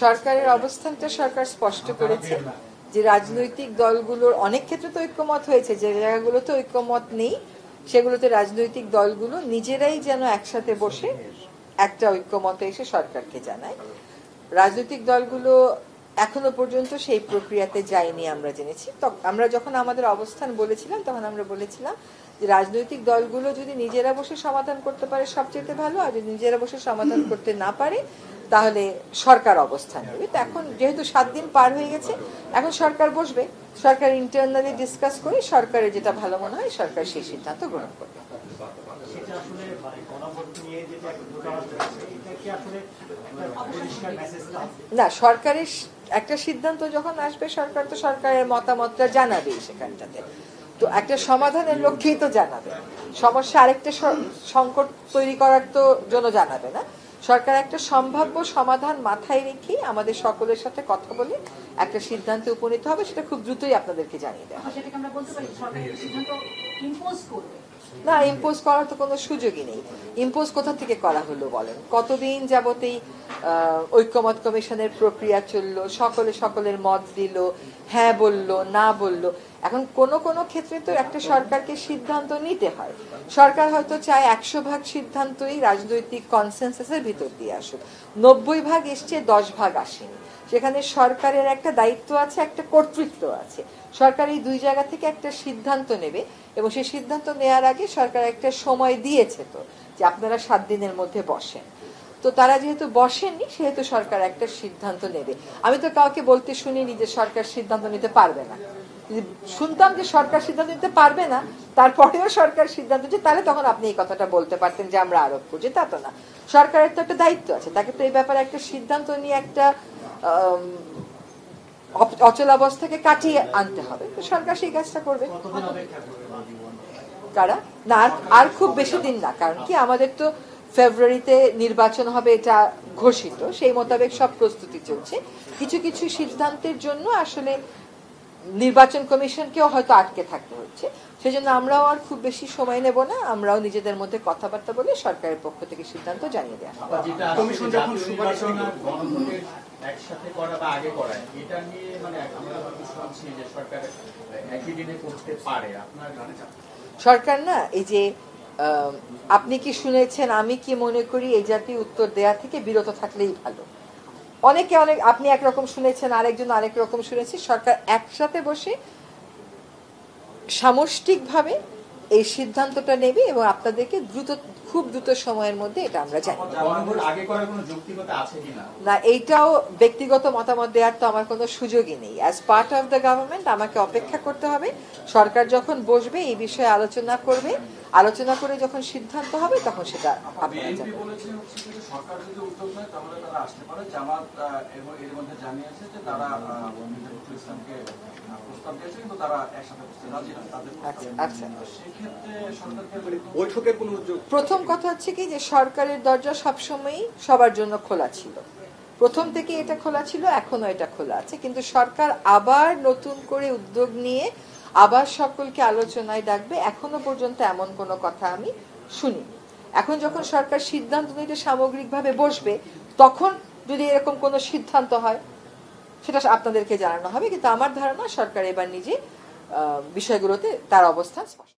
সরকারের অবস্থানটা সরকার স্পষ্ট করেছে যে রাজনৈতিক দলগুলোর অনেক ক্ষেত্রে তো ঐক্যমত হয়েছে, যে জায়গাগুলোতে ঐক্যমত নেই সেগুলোতে রাজনৈতিক দলগুলো নিজেরাই যেন একসাথে বসে একটা ঐক্যমতে এসে সরকারকে জানায়। রাজনৈতিক দলগুলো এখনো পর্যন্ত সেই প্রক্রিয়াতে যায়নি আমরা জেনেছি। আমরা যখন আমাদের অবস্থান বলেছিলাম তখন আমরা বলেছিলাম যে রাজনৈতিক দলগুলো যদি নিজেরা বসে সমাধান করতে পারে সবচেয়ে ভালো, আর যদি নিজেরা বসে সমাধান করতে না পারে তাহলে সরকার অবস্থান নেবে। তো এখন যেহেতু 7 দিন পার হয়ে গেছে, এখন সরকার বসবে, সরকার ইন্টারনালি ডিসকাস করে সরকারের যেটা ভালো মনে হয় সরকার সেই সিদ্ধান্ত গ্রহণ করবে। না, সরকারের একটা সিদ্ধান্ত যখন আসবে সরকার তো সরকারের মতামতটা জানাবেই সেখানটাতে। তো একটা সমাধানের লক্ষ্যেই তো জানাবে, সমস্যা আরেকটা সংকট তৈরি করার তো জন্য জানাবে না। সরকার একটা সম্ভাব্য সমাধান মাথায় রেখে আমাদের সকলের সাথে কথা বলে একটা সিদ্ধান্তে উপনীত হবে, সেটা খুব দ্রুতই আপনাদেরকে জানিয়ে দেওয়া হবে। না, ইম্পোজ করার তো কোনো সুযোগই নেই। ইম্পোজ কোথা থেকে করা হলো বলেন? কতদিন যাবতেই ঐক্যমত কমিশনের প্রক্রিয়া চললো, সকলের মত দিল, হ্যাঁ বলল, না বলল। এখন কোনো ক্ষেত্রে তো একটা সরকারকে সিদ্ধান্ত নিতে হয়। সরকার হয়তো চায় 100% সিদ্ধান্তই রাজনৈতিক কনসেনসাসের ভিতর দিয়ে আসুক, 90% এসছে, 10% আসেনি। সেখানে সরকারের একটা দায়িত্ব আছে, একটা কর্তৃত্ব আছে। সরকার এই দুই জায়গা থেকে একটা সিদ্ধান্ত নেবে, এবং সেই সিদ্ধান্ত নেওয়ার আগে সরকার একটা সময় দিয়েছে তো যে আপনারা 7 দিনের মধ্যে বসেন। তো তারা যেহেতু বসেননি সেহেতু সরকার একটা সিদ্ধান্ত নেবে। আমি তো কাউকে বলতে শুনিনি যে সরকার সিদ্ধান্ত নিতে পারবে না। শুনতাম যে সরকার সিদ্ধান্ত নিতে পারবে না, তারপরেও সরকার সিদ্ধান্ত নিচ্ছে, তাহলে তখন আপনি এই কথাটা বলতে পারতেন যে আমরা আরোপ করছি। তা তো না, সরকারের তো একটা দায়িত্ব আছে, তাকে তো এই ব্যাপারে একটা সিদ্ধান্ত নিয়ে একটা অচলাবস্থাকে কাটিয়ে আনতে হবে। তো সরকার সেই কাজটা করবে। কারা? না, আর খুব বেশি দিন না, কারণ কি আমাদের তো ফেব্রুয়ারিতে নির্বাচন হবে এটা ঘোষিত, সেই মোতাবেক সব প্রস্তুতি চলছে। কিছু সিদ্ধান্তের জন্য আসলে নির্বাচন কমিশনকেও হয়তো আটকে থাকতে হচ্ছে, সেজন্য আমরাও আর খুব বেশি সময় নেব না, আমরাও নিজেদের মধ্যে কথাবার্তা বলে সরকারের পক্ষ থেকে সিদ্ধান্ত জানিয়ে দেওয়া হবে। একসাথে করা বা আগে করা, এটা নিয়ে মানে আমরা শুনছি যে সরকার একই দিনে করতে পারে। আপনার সরকার না, এই যে আপনি কি শুনেছেন, আমি কি মনে করি, এই জাতীয় উত্তর দেয়া থেকে বিরত থাকলেই ভালো। আপনি একরকম শুনেছেন, আরেকজন আরেক রকম শুনেছি। সরকার একসাথে বসে সামষ্টিকভাবে এই সিদ্ধান্তটা নেবে এবং আপনাদেরকে খুব দ্রুত সময়ের মধ্যে এটা আমরা জানি। না, এইটাও ব্যক্তিগত মতামত দেওয়ার তো আমার কোনো সুযোগই নেই। As part of the government আমাকে অপেক্ষা করতে হবে। সরকার যখন বসবে এই বিষয়ে আলোচনা করবে, আলোচনা করে যখন সিদ্ধান্ত হবে তখন সেটা আপনারা জানবেন। সরকার যদি উদ্যোগ নেয় তাহলে তারা আসতে পারে। জামাত এর মধ্যে জানিয়েছে যে তারা ইসলামকে প্রস্তাব দিয়েছে, কিন্তু তারা একসাথে বসতে রাজি না। আচ্ছা, সেক্ষেত্রে সরকারকে বৈঠকের কোনো উদ্যোগ? প্রথম কথা হচ্ছে কি যে সরকারের দরজা সবসময়ই সবার জন্য খোলা ছিল, প্রথম থেকে এটা খোলা ছিল, এখনো এটা খোলা আছে। কিন্তু সরকার আবার নতুন করে উদ্যোগ নিয়ে আবার সকলকে আলোচনায় ডাকবে, এখনো পর্যন্ত এমন কোনো কথা আমি শুনিনি। এখন যখন সরকার সিদ্ধান্ত নিতে সামগ্রিকভাবে বসবে, তখন যদি এরকম কোনো সিদ্ধান্ত হয় সেটা আপনাদেরকে জানানো হবে। কিন্তু আমার ধারণা সরকার এবার নিজে বিষয়গুলোতে তার অবস্থান স্পষ্ট।